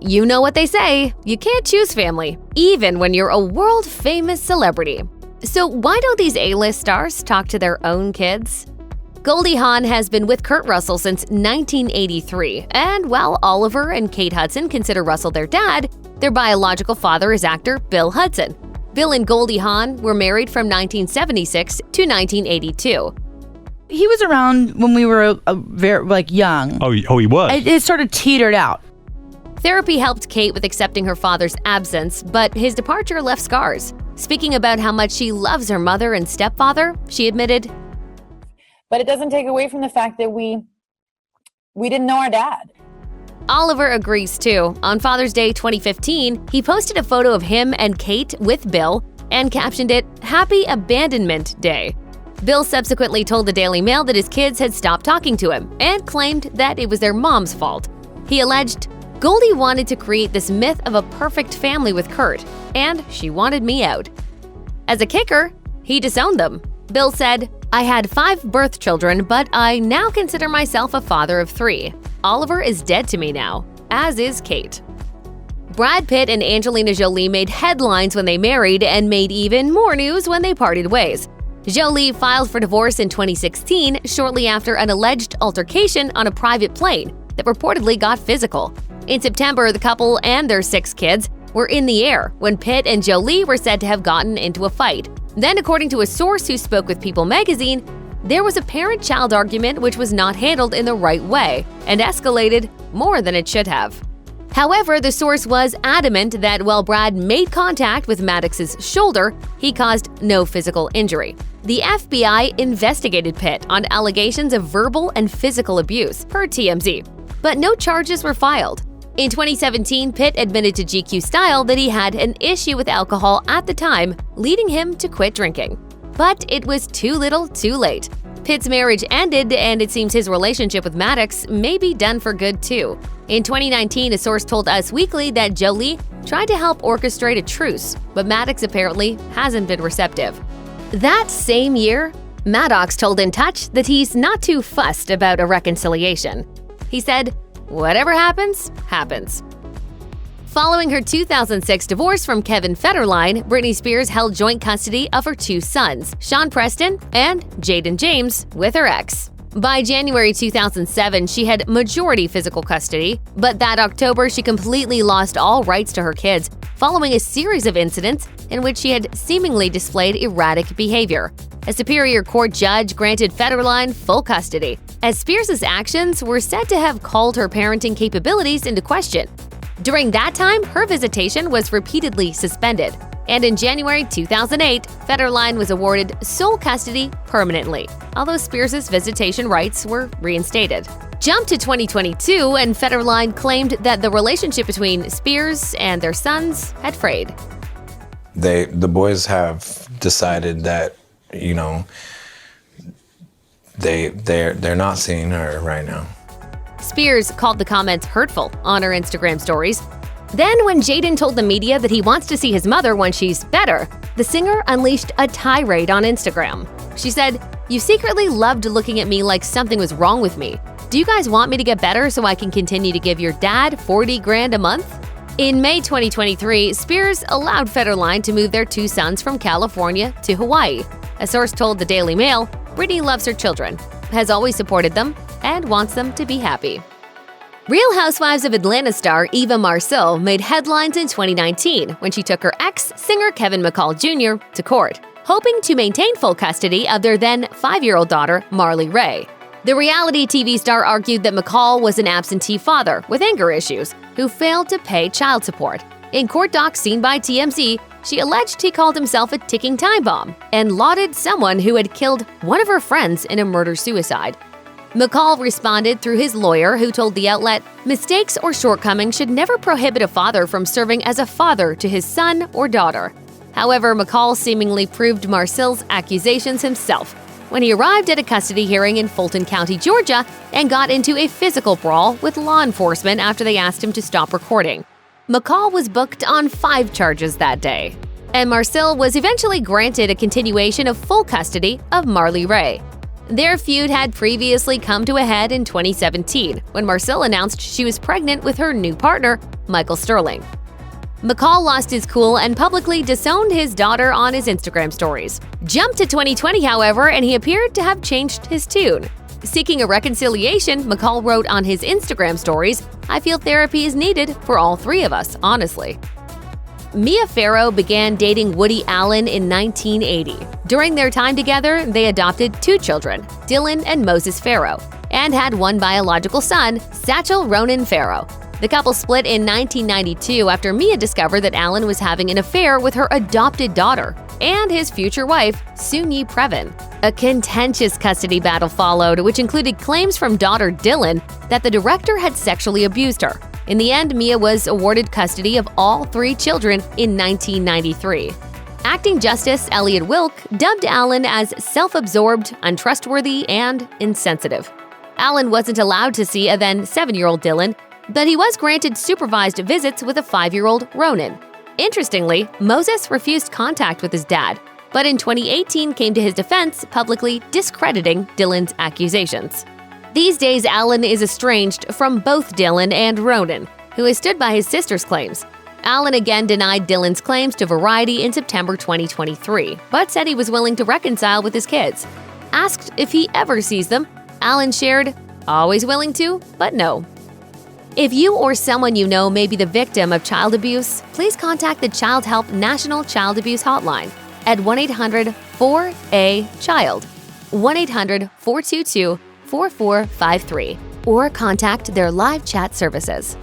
You know what they say, you can't choose family, even when you're a world-famous celebrity. So why don't these A-list stars talk to their own kids? Goldie Hawn has been with Kurt Russell since 1983, and while Oliver and Kate Hudson consider Russell their dad, their biological father is actor Bill Hudson. Bill and Goldie Hawn were married from 1976 to 1982. He was around when we were very young. Oh, he was? It sort of teetered out. Therapy helped Kate with accepting her father's absence, but his departure left scars. Speaking about how much she loves her mother and stepfather, she admitted, "But it doesn't take away from the fact that we didn't know our dad." Oliver agrees too. On Father's Day 2015, he posted a photo of him and Kate with Bill and captioned it, "Happy Abandonment Day." Bill subsequently told the Daily Mail that his kids had stopped talking to him and claimed that it was their mom's fault. He alleged, "Goldie wanted to create this myth of a perfect family with Kurt, and she wanted me out." As a kicker, he disowned them. Bill said, "I had 5 birth children, but I now consider myself a father of 3. Oliver is dead to me now, as is Kate." Brad Pitt and Angelina Jolie made headlines when they married and made even more news when they parted ways. Jolie filed for divorce in 2016, shortly after an alleged altercation on a private plane that reportedly got physical. In September, the couple and their 6 kids were in the air when Pitt and Jolie were said to have gotten into a fight. Then, according to a source who spoke with People magazine, there was a parent-child argument which was not handled in the right way and escalated more than it should have. However, the source was adamant that while Brad made contact with Maddox's shoulder, he caused no physical injury. The FBI investigated Pitt on allegations of verbal and physical abuse, per TMZ, but no charges were filed. In 2017, Pitt admitted to GQ Style that he had an issue with alcohol at the time, leading him to quit drinking. But it was too little, too late. Pitt's marriage ended, and it seems his relationship with Maddox may be done for good too. In 2019, a source told Us Weekly that Jolie tried to help orchestrate a truce, but Maddox apparently hasn't been receptive. That same year, Maddox told In Touch that he's not too fussed about a reconciliation. He said, "Whatever happens, happens." Following her 2006 divorce from Kevin Federline, Britney Spears held joint custody of her 2 sons, Sean Preston and Jaden James, with her ex. By January 2007, she had majority physical custody, but that October she completely lost all rights to her kids following a series of incidents in which she had seemingly displayed erratic behavior. A Superior Court judge granted Federline full custody, as Spears' actions were said to have called her parenting capabilities into question. During that time, her visitation was repeatedly suspended, and in January 2008, Federline was awarded sole custody permanently, although Spears' visitation rights were reinstated. Jump to 2022, and Federline claimed that the relationship between Spears and their sons had frayed. The boys have decided that, they're not seeing her right now. Spears called the comments hurtful on her Instagram stories. Then, when Jaden told the media that he wants to see his mother when she's better, the singer unleashed a tirade on Instagram. She said, "You secretly loved looking at me like something was wrong with me. Do you guys want me to get better so I can continue to give your dad $40,000 a month?" In May 2023, Spears allowed Federline to move their 2 sons from California to Hawaii. A source told the Daily Mail, "Britney loves her children, has always supported them, and wants them to be happy." Real Housewives of Atlanta star Eva Marcille made headlines in 2019 when she took her ex, singer Kevin McCall Jr., to court, hoping to maintain full custody of their then 5-year-old daughter, Marley Rae. The reality TV star argued that McCall was an absentee father with anger issues who failed to pay child support. In court docs seen by TMZ, she alleged he called himself a ticking time bomb and lauded someone who had killed one of her friends in a murder-suicide. McCall responded through his lawyer, who told the outlet, "Mistakes or shortcomings should never prohibit a father from serving as a father to his son or daughter." However, McCall seemingly proved Marcille's accusations himself when he arrived at a custody hearing in Fulton County, Georgia, and got into a physical brawl with law enforcement after they asked him to stop recording. McCall was booked on 5 charges that day, and Marcille was eventually granted a continuation of full custody of Marley Rae. Their feud had previously come to a head in 2017 when Marcel announced she was pregnant with her new partner, Michael Sterling. McCall lost his cool and publicly disowned his daughter on his Instagram stories. Jumped to 2020, however, and he appeared to have changed his tune. Seeking a reconciliation, McCall wrote on his Instagram stories, "I feel therapy is needed for all three of us, honestly." Mia Farrow began dating Woody Allen in 1980. During their time together, they adopted 2 children, Dylan and Moses Farrow, and had one biological son, Satchel Ronan Farrow. The couple split in 1992 after Mia discovered that Allen was having an affair with her adopted daughter and his future wife, Soon-Yi Previn. A contentious custody battle followed, which included claims from daughter Dylan that the director had sexually abused her. In the end, Mia was awarded custody of all 3 children in 1993. Acting Justice Elliot Wilk dubbed Allen as self-absorbed, untrustworthy, and insensitive. Allen wasn't allowed to see a then 7-year-old Dylan, but he was granted supervised visits with a 5-year-old Ronan. Interestingly, Moses refused contact with his dad, but in 2018 came to his defense, publicly discrediting Dylan's accusations. These days, Allen is estranged from both Dylan and Ronan, who has stood by his sister's claims. Allen again denied Dylan's claims to Variety in September 2023, but said he was willing to reconcile with his kids. Asked if he ever sees them, Allen shared, "Always willing to, but no." If you or someone you know may be the victim of child abuse, please contact the Child Help National Child Abuse Hotline at 1-800-4A-CHILD, 1-800-422-4453, or contact their live chat services.